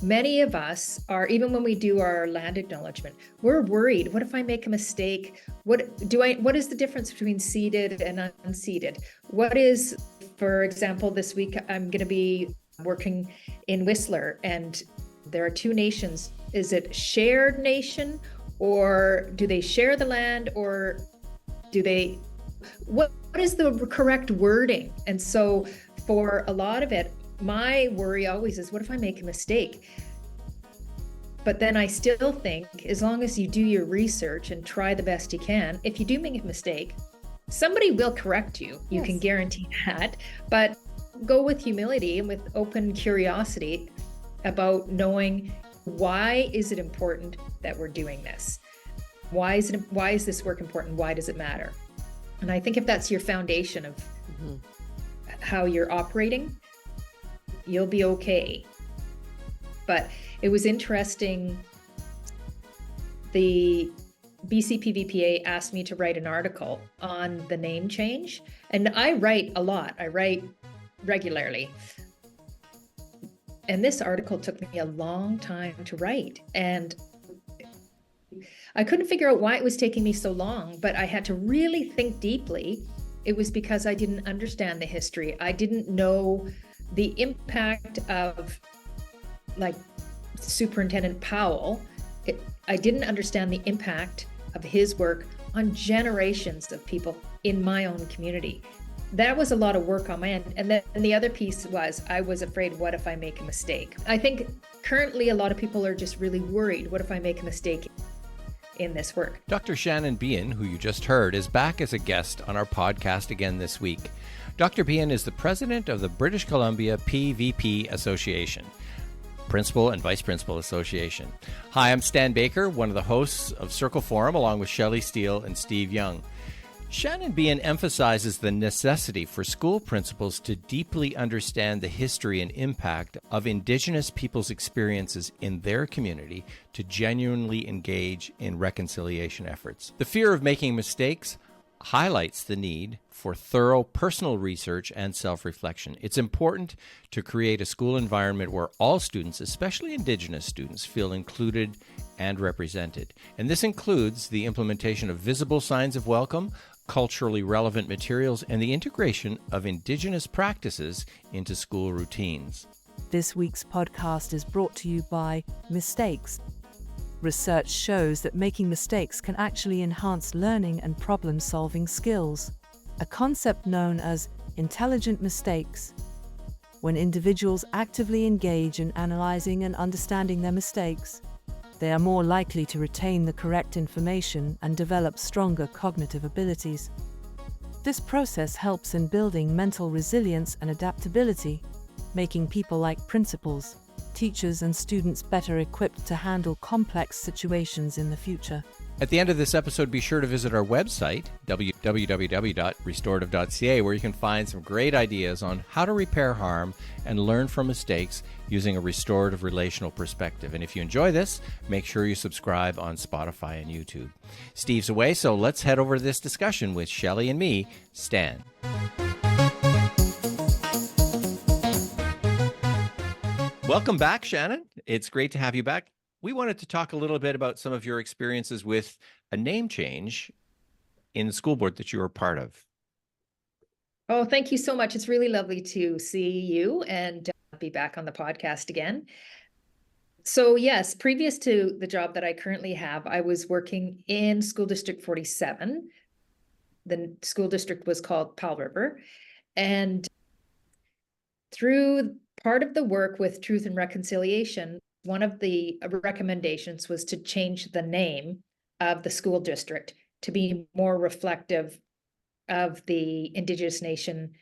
Many of us are, even when we do our land acknowledgement, we're worried. What if I make a mistake? What is the difference between ceded and unceded? What is, for example, this week I'm going to be working in Whistler, and there are two nations. Is it shared nation, or do they share the land, or do they, what is the correct wording? And so for a lot of it, my worry always is, what if I make a mistake? But then I still think, as long as you do your research and try the best you can, if you do make a mistake, somebody will correct you. You can guarantee that. But go with humility and with open curiosity about knowing, why is it important that we're doing this? Why is this work important? Why does it matter? And I think if that's your foundation of how you're operating, you'll be okay. But it was interesting. The BCPVPA asked me to write an article on the name change. And I write a lot. I write regularly. And this article took me a long time to write. And I couldn't figure out why it was taking me so long, but I had to really think deeply. It was because I didn't understand the history. I didn't know the impact of, like, Superintendent Powell. I didn't understand the impact of his work on generations of people in my own community. That was a lot of work on my end. And then the other piece was, I was afraid, what if I make a mistake? I think currently a lot of people are just really worried. What if I make a mistake in this work? Dr. Shannon Behan, who you just heard, is back as a guest on our podcast again this week. Dr. Behan is the president of the British Columbia PVP Association, Principal and Vice Principal Association. Hi, I'm Stan Baker, one of the hosts of Circle Forum, along with Shelley Steele and Steve Young. Shannon Behan emphasizes the necessity for school principals to deeply understand the history and impact of Indigenous people's experiences in their community to genuinely engage in reconciliation efforts. The fear of making mistakes highlights the need for thorough personal research and self-reflection. It's important to create a school environment where all students, especially Indigenous students, feel included and represented. And this includes the implementation of visible signs of welcome, culturally relevant materials, and the integration of Indigenous practices into school routines. This week's podcast is brought to you by Mistakes. Research shows that making mistakes can actually enhance learning and problem-solving skills, a concept known as intelligent mistakes. When individuals actively engage in analyzing and understanding their mistakes, they are more likely to retain the correct information and develop stronger cognitive abilities. This process helps in building mental resilience and adaptability, making people like principals, teachers, and students better equipped to handle complex situations in the future. At the end of this episode, be sure to visit our website, www.restorative.ca, where you can find some great ideas on how to repair harm and learn from mistakes using a restorative relational perspective. And if you enjoy this, make sure you subscribe on Spotify and YouTube. Steve's away, so let's head over to this discussion with Shelley and me, Stan. Welcome back, Shannon. It's great to have you back. We wanted to talk a little bit about some of your experiences with a name change in the school board that you were part of. Oh, thank you so much. It's really lovely to see you and be back on the podcast again. So yes, previous to the job that I currently have, I was working in School District 47. The school district was called Powell River. And through part of the work with Truth and Reconciliation, one of the recommendations was to change the name of the school district to be more reflective of the Indigenous nation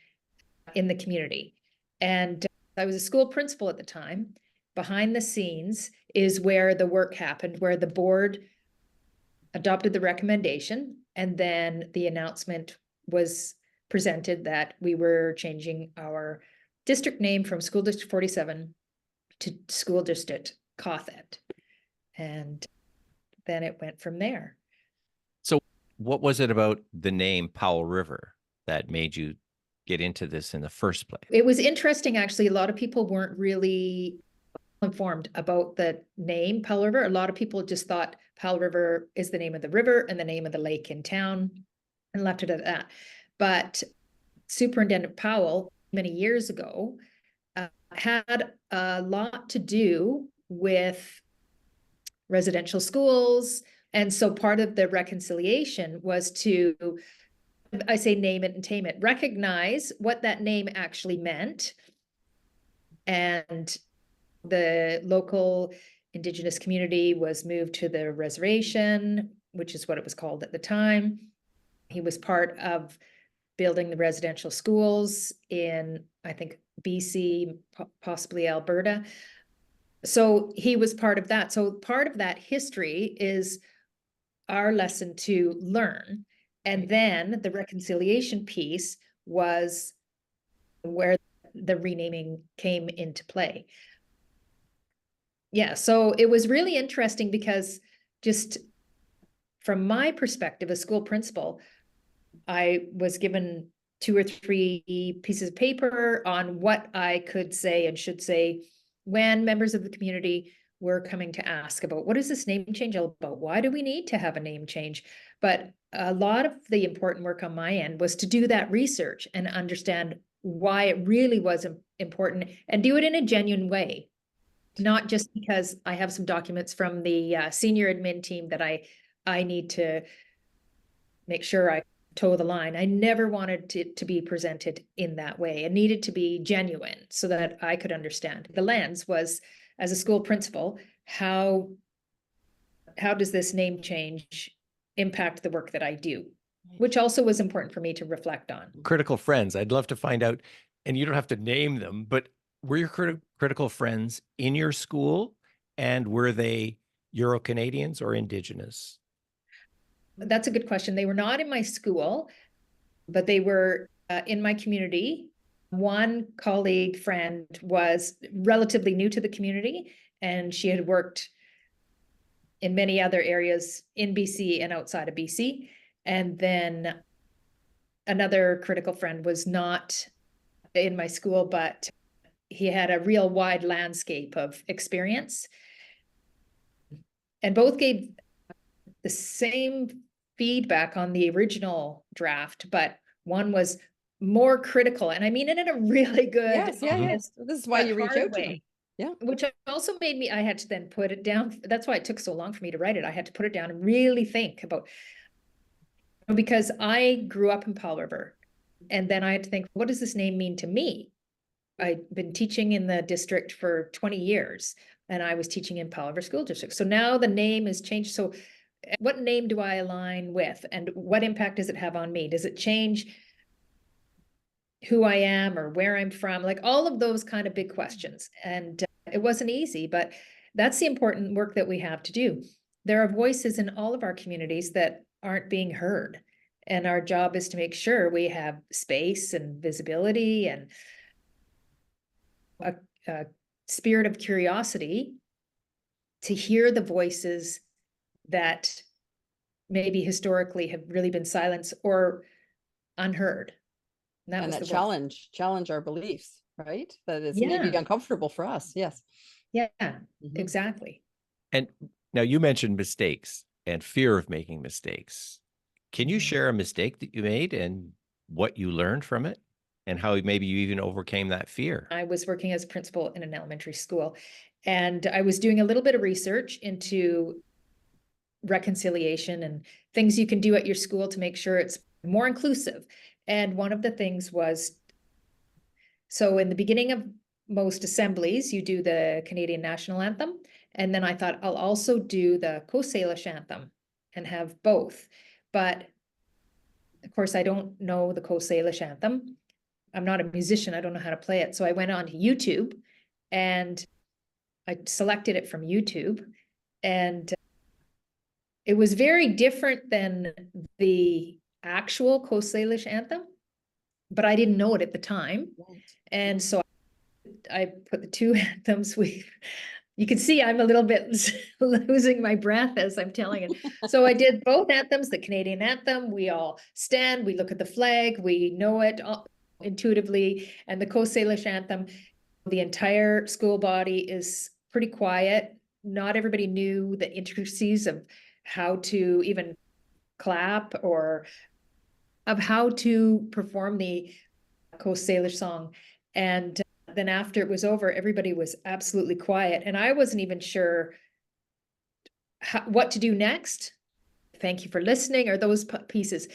in the community. And I was a school principal at the time. Behind the scenes is where the work happened, where the board adopted the recommendation, and then the announcement was presented that we were changing our district name from School District 47 to School District Cawthon. And then it went from there. So what was it about the name Powell River that made you get into this in the first place? It was interesting, actually. A lot of people weren't really informed about the name Powell River. A lot of people just thought Powell River is the name of the river and the name of the lake in town and left it at that. But Superintendent Powell, many years ago, had a lot to do with residential schools. And so part of the reconciliation was to, I say name it and tame it, recognize what that name actually meant. And the local Indigenous community was moved to the reservation, which is what it was called at the time. He was part of building the residential schools in, I think, BC, possibly Alberta. So he was part of that. So part of that history is our lesson to learn. And then the reconciliation piece was where the renaming came into play. Yeah, so it was really interesting because just from my perspective as school principal, I was given 2 or 3 pieces of paper on what I could say and should say when members of the community were coming to ask about what is this name change all about? Why do we need to have a name change? But a lot of the important work on my end was to do that research and understand why it really was important and do it in a genuine way. Not just because I have some documents from the senior admin team that I need to make sure I toe the line. I never wanted it to be presented in that way. It needed to be genuine so that I could understand. The lens was, as a school principal, how does this name change impact the work that I do? Which also was important for me to reflect on. Critical friends, I'd love to find out, and you don't have to name them, but were your critical friends in your school, and were they Euro-Canadians or Indigenous? That's a good question. They were not in my school, but they were in my community. One colleague friend was relatively new to the community, and she had worked in many other areas in BC and outside of BC. And then another critical friend was not in my school, but he had a real wide landscape of experience. And both gave the same feedback on the original draft, but one was more critical, and I mean it in a really good, yes. This is why you reach out to them. Yeah. Which also made me, I had to then put it down. That's why it took so long for me to write it. I had to put it down and really think about, because I grew up in Powell River, and then I had to think, what does this name mean to me? I've been teaching in the district for 20 years, and I was teaching in Powell River School District. So now the name has changed. So what name do I align with, and what impact does it have on me? Does it change who I am or where I'm from? Like all of those kind of big questions. And it wasn't easy, but that's the important work that we have to do. There are voices in all of our communities that aren't being heard. And our job is to make sure we have space and visibility and a spirit of curiosity to hear the voices that maybe historically have really been silenced or unheard. And that challenge our beliefs, right? That is maybe uncomfortable for us. Yes. Yeah, exactly. And now you mentioned mistakes and fear of making mistakes. Can you share a mistake that you made and what you learned from it, and how maybe you even overcame that fear? I was working as a principal in an elementary school, and I was doing a little bit of research into reconciliation and things you can do at your school to make sure it's more inclusive. And one of the things was, so in the beginning of most assemblies, you do the Canadian National Anthem. And then I thought I'll also do the Coast Salish Anthem and have both. But of course, I don't know the Coast Salish Anthem. I'm not a musician. I don't know how to play it. So I went on to YouTube and I selected it from YouTube, and it was very different than the actual Coast Salish anthem, but I didn't know it at the time. Right. And so I put the two anthems. You can see I'm a little bit losing my breath as I'm telling it. So I did both anthems, the Canadian anthem. We all stand, we look at the flag, we know it intuitively, and the Coast Salish anthem. The entire school body is pretty quiet. Not everybody knew the intricacies of how to even clap or of how to perform the Coast Salish song. And then after it was over, everybody was absolutely quiet. And I wasn't even sure what to do next. Thank you for listening, or those pieces.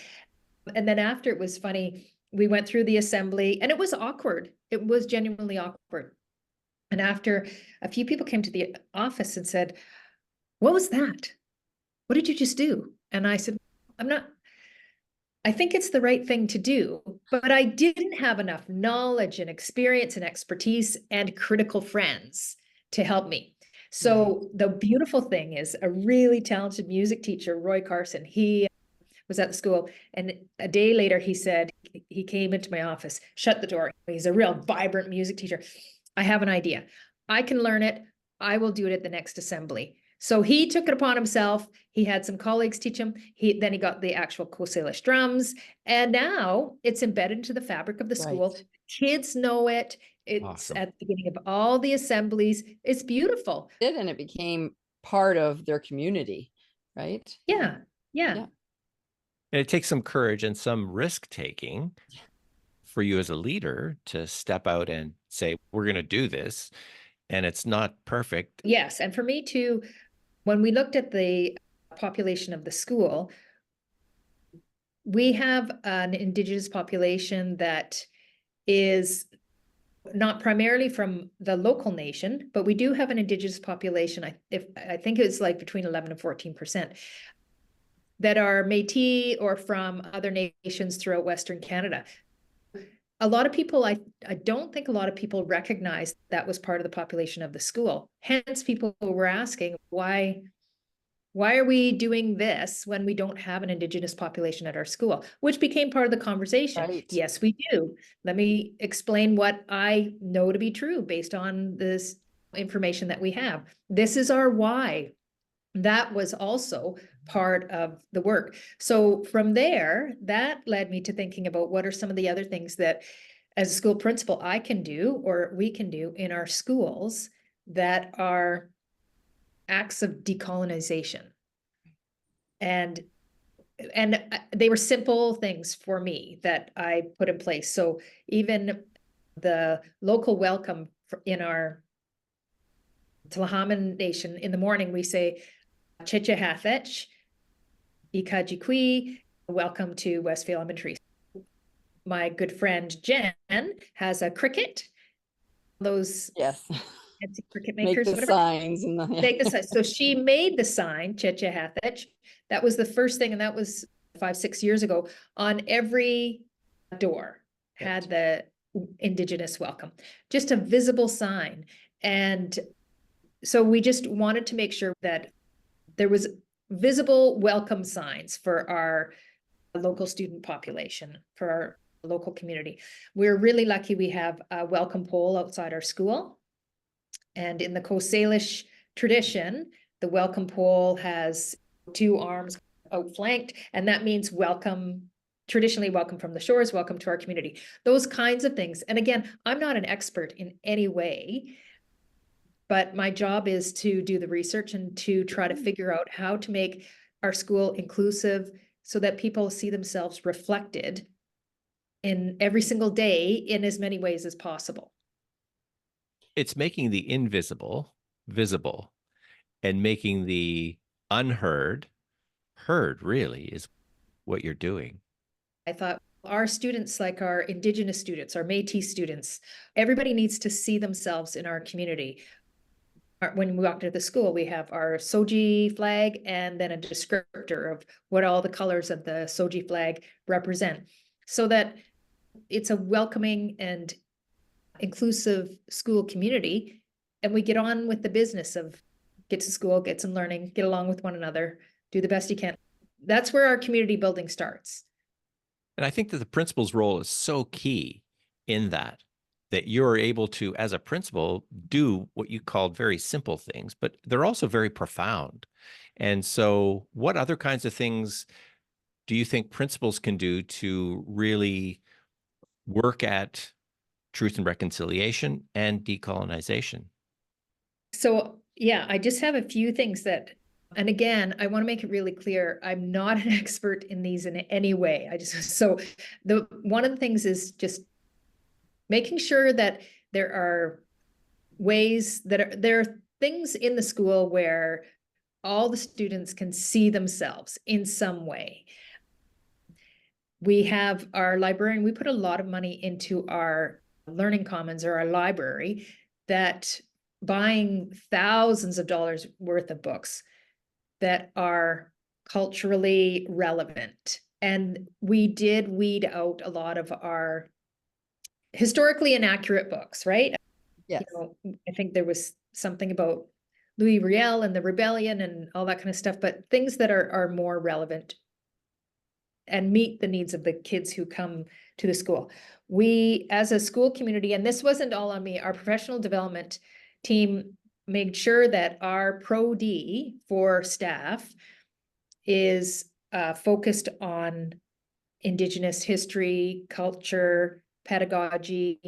And then after, it was funny. We went through the assembly and it was awkward. It was genuinely awkward. And after, a few people came to the office and said, "What was that? What did you just do?" And I said, I think it's the right thing to do, but I didn't have enough knowledge and experience and expertise and critical friends to help me. So the beautiful thing is, a really talented music teacher, Roy Carson, he was at the school, and a day later he said, he came into my office, shut the door. He's a real vibrant music teacher. "I have an idea. I can learn it. I will do it at the next assembly." So he took it upon himself. He had some colleagues teach him. Then he got the actual Coast Salish drums, and now it's embedded into the fabric of the school. Right. Kids know it. It's Awesome. at the beginning of all the assemblies. It's beautiful. And it became part of their community, right? Yeah. Yeah. And it takes some courage and some risk taking for you as a leader to step out and say, we're going to do this. And it's not perfect. Yes. And for me too, when we looked at the population of the school, we have an Indigenous population that is not primarily from the local nation, but we do have an Indigenous population. I think it's like between 11 and 14% that are Métis or from other nations throughout Western Canada. A lot of people, I don't think a lot of people recognize that was part of the population of the school. Hence, people were asking, why are we doing this when we don't have an Indigenous population at our school? Which became part of the conversation. Right. Yes, we do. Let me explain what I know to be true based on this information that we have. This is our why. That was also part of the work. So from there, that led me to thinking about what are some of the other things that, as a school principal, I can do or we can do in our schools that are acts of decolonization. And they were simple things for me that I put in place. So even the local welcome in our Tla'amin Nation, in the morning, we say, "Chicha Hathech, Ikajikwi, welcome to Westvale Elementary." My good friend Jen has a cricket, those Yes. fancy cricket Make makers, the whatever. signs and Make the sign. So she made the sign, Chicha Hathech. That was the first thing, and that was 5-6 years ago. On every door had the Indigenous welcome, just a visible sign. And so we just wanted to make sure that there was visible welcome signs for our local student population, for our local community. We're really lucky we have a welcome pole outside our school. And in the Coast Salish tradition, the welcome pole has 2 arms outflanked, and that means welcome, traditionally welcome from the shores, welcome to our community, those kinds of things. And again, I'm not an expert in any way, but my job is to do the research and to try to figure out how to make our school inclusive so that people see themselves reflected in every single day in as many ways as possible. It's making the invisible visible and making the unheard heard, really, is what you're doing. I thought our students, like our Indigenous students, our Métis students, everybody needs to see themselves in our community. When we walk into the school, we have our Soji flag and then a descriptor of what all the colors of the Soji flag represent, so that it's a welcoming and inclusive school community. And we get on with the business of get to school, get some learning, get along with one another, do the best you can. That's where our community building starts. And I think that the principal's role is so key in that you're able to, as a principal, do what you called very simple things, but they're also very profound. And so what other kinds of things do you think principals can do to really work at truth and reconciliation and decolonization? So, yeah, I just have a few things that, and again, I want to make it really clear, I'm not an expert in these in any way. So one of the things is just making sure that there are ways there are things in the school where all the students can see themselves in some way. We have our librarian, we put a lot of money into our learning commons or our library, that buying thousands of dollars worth of books that are culturally relevant. And we did weed out a lot of our historically inaccurate books, right? Yes. I think there was something about Louis Riel and the rebellion and all that kind of stuff, but things that are more relevant and meet the needs of the kids who come to the school. We, as a school community, and this wasn't all on me, our professional development team made sure that our Pro D for staff is focused on Indigenous history, culture, pedagogy.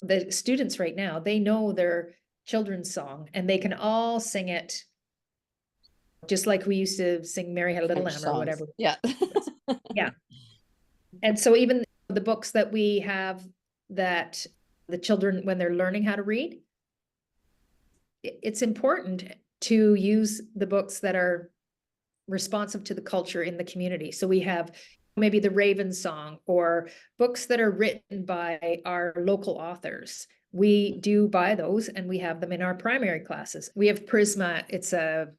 The students right now, they know their children's song and they can all sing it just like we used to sing Mary Had a Little Lamb or whatever. Yeah. Yeah. And so even the books that we have that the children, when they're learning how to read, it's important to use the books that are responsive to the culture in the community. So we have maybe the Raven Song or books that are written by our local authors. We do buy those and we have them in our primary classes. We have Prisma. It's a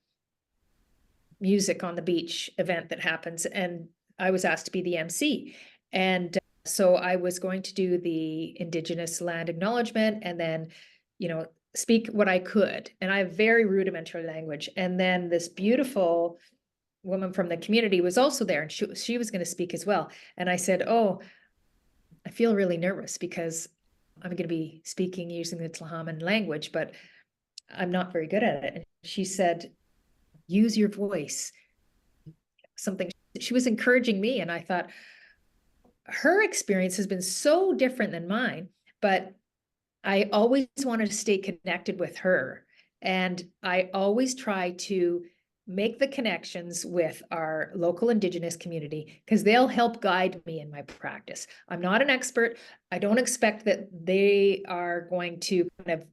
music on the beach event that happens. And I was asked to be the MC. And so I was going to do the Indigenous land acknowledgement and then, speak what I could. And I have very rudimentary language. And then this beautiful woman from the community was also there and she was going to speak as well. And I said, oh, I feel really nervous because I'm going to be speaking using the Tla'amin language, but I'm not very good at it. And she said, use your voice. Something she was encouraging me. And I thought, her experience has been so different than mine, but I always wanted to stay connected with her. And I always try to make the connections with our local Indigenous community because they'll help guide me in my practice. I'm not an expert. I don't expect that they are going to kind of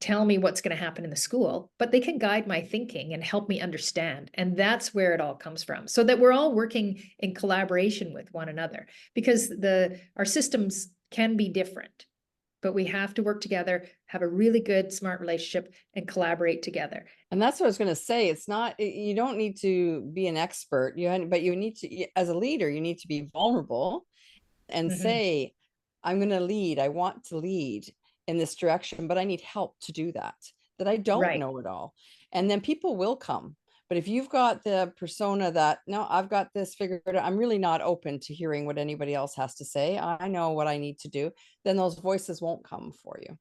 tell me what's going to happen in the school, but they can guide my thinking and help me understand. And that's where it all comes from, so that we're all working in collaboration with one another, because our systems can be different, but we have to work together, have a really good, smart relationship and collaborate together. And that's what I was going to say. It's not, you don't need to be an expert, but you need to, as a leader, you need to be vulnerable and say, I'm going to lead. I want to lead in this direction, but I need help to do that I don't know it all. And then people will come. But if you've got the persona that, no, I've got this figured out, I'm really not open to hearing what anybody else has to say, I know what I need to do, then those voices won't come for you.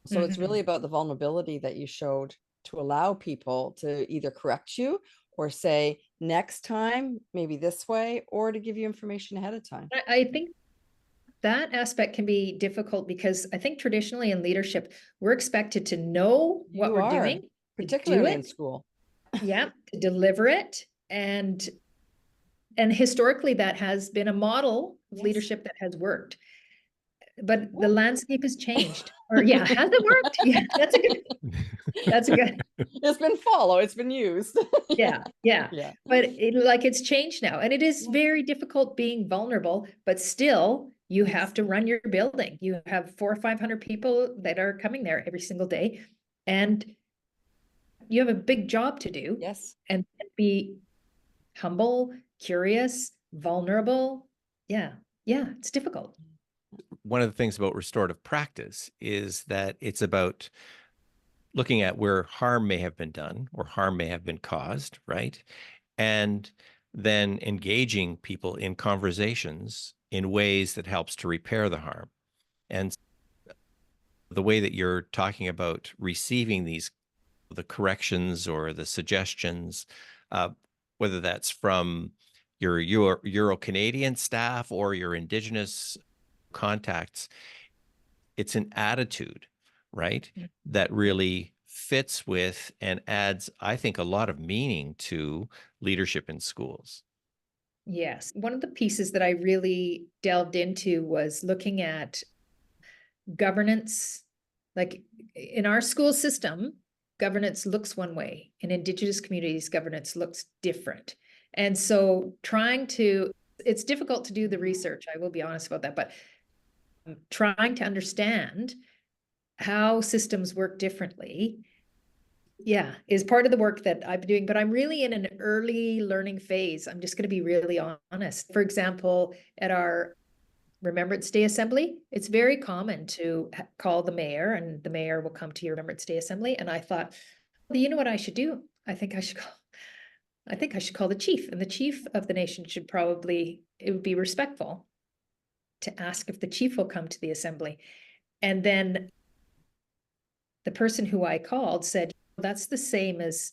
So it's really about the vulnerability that you showed to allow people to either correct you or say, next time, maybe this way, or to give you information ahead of time. I think that aspect can be difficult because I think traditionally in leadership, we're expected to know what we're doing, particularly in school. Yeah, to deliver it. And historically, that has been a model of leadership that has worked. But the landscape has changed. Or yeah, has it worked? Yeah, that's a good. It's been followed. It's been used. Yeah. But it's changed now. And it is very difficult being vulnerable, but still you have to run your building. You have 400 or 500 people that are coming there every single day. And you have a big job to do. Yes. And be humble, curious, vulnerable. Yeah, it's difficult. One of the things about restorative practice is that it's about looking at where harm may have been done or harm may have been caused, right? And then engaging people in conversations in ways that helps to repair the harm. And the way that you're talking about receiving the corrections or the suggestions, whether that's from your Euro-Canadian staff or your Indigenous contacts, it's an attitude, right, that really fits with and adds, I think, a lot of meaning to leadership in schools. Yes. One of the pieces that I really delved into was looking at governance. Like in our school system, governance looks one way. In Indigenous communities, governance looks different. And so it's difficult to do the research, I will be honest about that, but trying to understand how systems work differently, is part of the work that I've been doing, but I'm really in an early learning phase. I'm just going to be really honest. For example, at our Remembrance Day Assembly, it's very common to call the mayor and the mayor will come to your Remembrance Day Assembly. And I thought, well, you know what I should do? I think I should call the chief, and the chief of the nation it would be respectful to ask if the chief will come to the assembly. And then the person who I called said, that's the same as,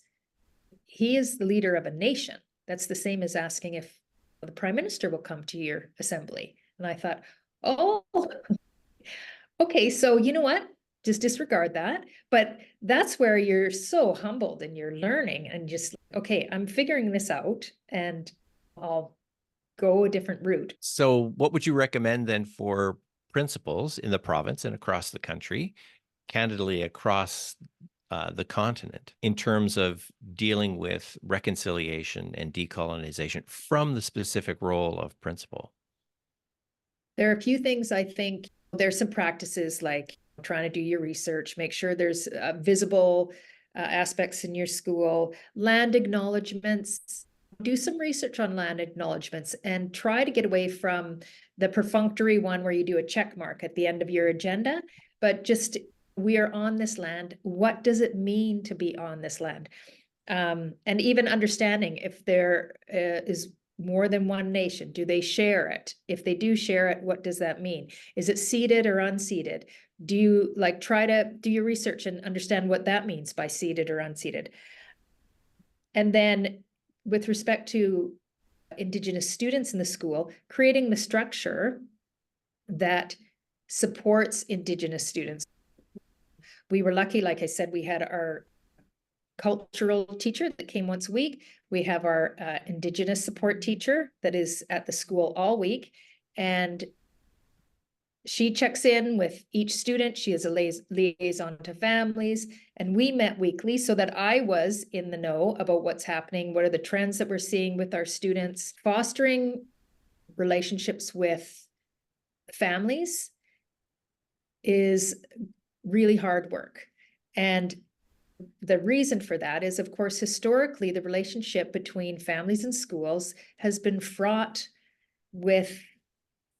he is the leader of a nation. That's the same as asking if the prime minister will come to your assembly. And I thought, oh, okay, so you know what? Just disregard that. But that's where you're so humbled and you're learning and just, okay, I'm figuring this out and I'll go a different route. So what would you recommend then for principals in the province and across the country, candidly across the continent, in terms of dealing with reconciliation and decolonization from the specific role of principal? There are a few things I think. There's some practices like trying to do your research, make sure there's visible aspects in your school, land acknowledgments. Do some research on land acknowledgments and try to get away from the perfunctory one where you do a check mark at the end of your agenda, but just, we are on this land. What does it mean to be on this land? And even understanding if there is more than one nation, do they share it? If they do share it, what does that mean? Is it ceded or unceded? Do you try to do your research and understand what that means by ceded or unceded? And then with respect to Indigenous students in the school, creating the structure that supports Indigenous students. We were lucky, like I said, we had our cultural teacher that came once a week. We have our Indigenous support teacher that is at the school all week. And she checks in with each student. She is a liaison to families. And we met weekly so that I was in the know about what's happening. What are the trends that we're seeing with our students? Fostering relationships with families is really hard work. And the reason for that is, of course, historically, the relationship between families and schools has been fraught with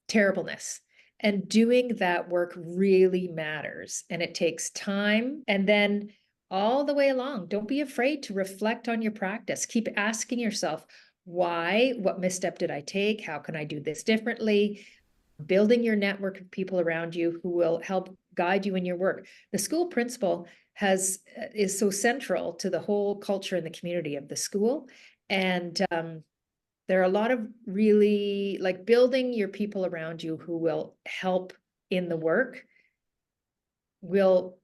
terribleness. And doing that work really matters. And it takes time. And then all the way along, don't be afraid to reflect on your practice. Keep asking yourself, why? What misstep did I take? How can I do this differently? Building your network of people around you who will help guide you in your work. The school principal is so central to the whole culture and the community of the school. And there are a lot of really building your people around you who will help in the work will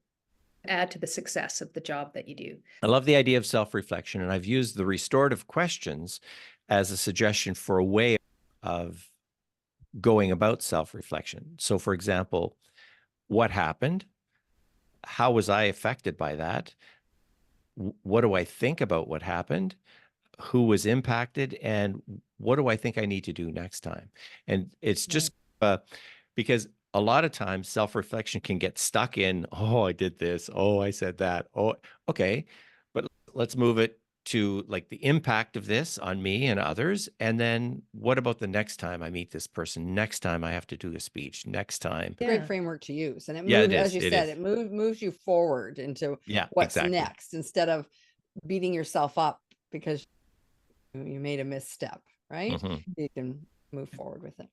add to the success of the job that you do. I love the idea of self-reflection, and I've used the restorative questions as a suggestion for a way of going about self-reflection. So, for example, what happened? How was I affected by that? What do I think about what happened? Who was impacted? And what do I think I need to do next time? And it's just because a lot of times self-reflection can get stuck in, oh, I did this. Oh, I said that. Oh, okay. But let's move it to the impact of this on me and others. And then what about the next time I meet this person? Next time I have to do a speech. Next time. Great framework to use. And it Yeah, moves, it is. as you said, it moves you forward into what's exactly. next, instead of beating yourself up because you made a misstep, right? You can move forward with it.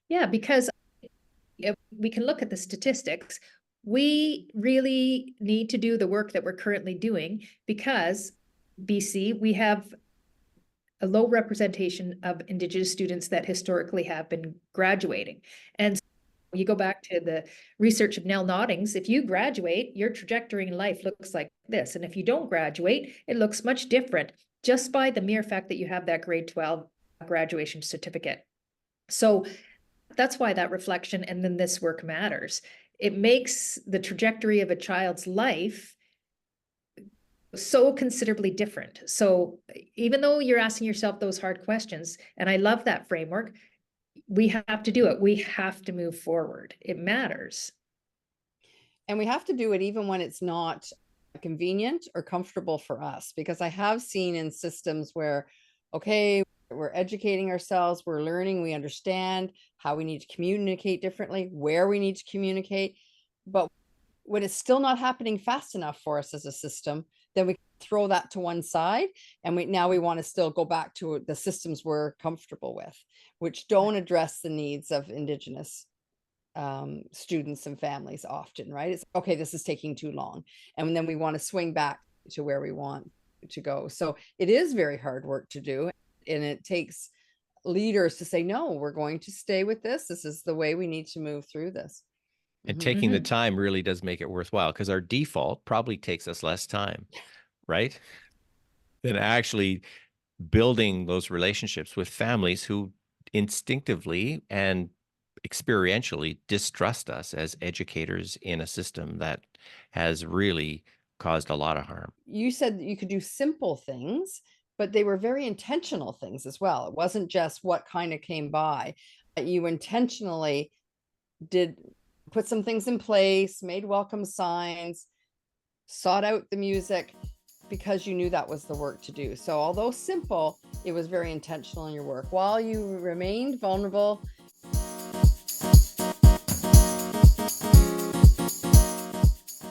Yeah, because if we can look at the statistics, we really need to do the work that we're currently doing because BC, we have a low representation of Indigenous students that historically have been graduating. And You go back to the research of Nell Noddings, if you graduate, your trajectory in life looks like this. And if you don't graduate, it looks much different just by the mere fact that you have that grade 12 graduation certificate. So that's why that reflection and then this work matters. It makes the trajectory of a child's life so considerably different. So even though you're asking yourself those hard questions, and I love that framework, we have to do it. We have to move forward. It matters. And we have to do it even when it's not convenient or comfortable for us, because I have seen in systems where, okay, we're educating ourselves, we're learning, we understand how we need to communicate differently, where we need to communicate. But when it's still not happening fast enough for us as a system, then we throw that to one side, and now we want to still go back to the systems we're comfortable with, which don't address the needs of Indigenous students and families often, right? It's okay, this is taking too long. And then we want to swing back to where we want to go. So it is very hard work to do. And it takes leaders to say, no, we're going to stay with this. This is the way we need to move through this. And taking the time really does make it worthwhile, because our default probably takes us less time, right? Than actually building those relationships with families who instinctively and experientially distrust us as educators in a system that has really caused a lot of harm. You said that you could do simple things, but they were very intentional things as well. It wasn't just what kind of came by. You intentionally did put some things in place, made welcome signs, sought out the music, because you knew that was the work to do. So although simple, it was very intentional in your work while you remained vulnerable.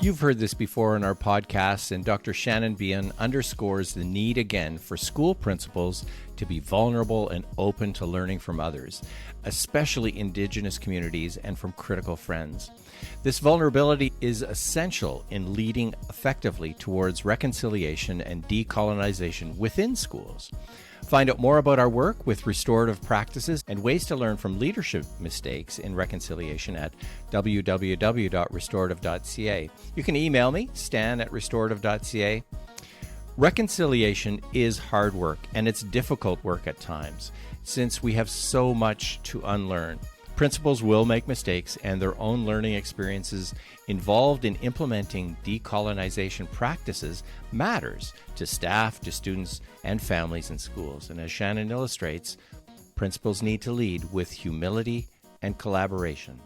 You've heard this before in our podcasts, and Dr. Shannon Behan underscores the need again for school principals to be vulnerable and open to learning from others, especially Indigenous communities and from critical friends. This vulnerability is essential in leading effectively towards reconciliation and decolonization within schools. Find out more about our work with restorative practices and ways to learn from leadership mistakes in reconciliation at www.restorative.ca. You can email me, stan@restorative.ca. Reconciliation is hard work, and it's difficult work at times, since we have so much to unlearn. Principals will make mistakes, and their own learning experiences involved in implementing decolonization practices matters to staff, to students, and families in schools. And as Shannon illustrates, principals need to lead with humility and collaboration.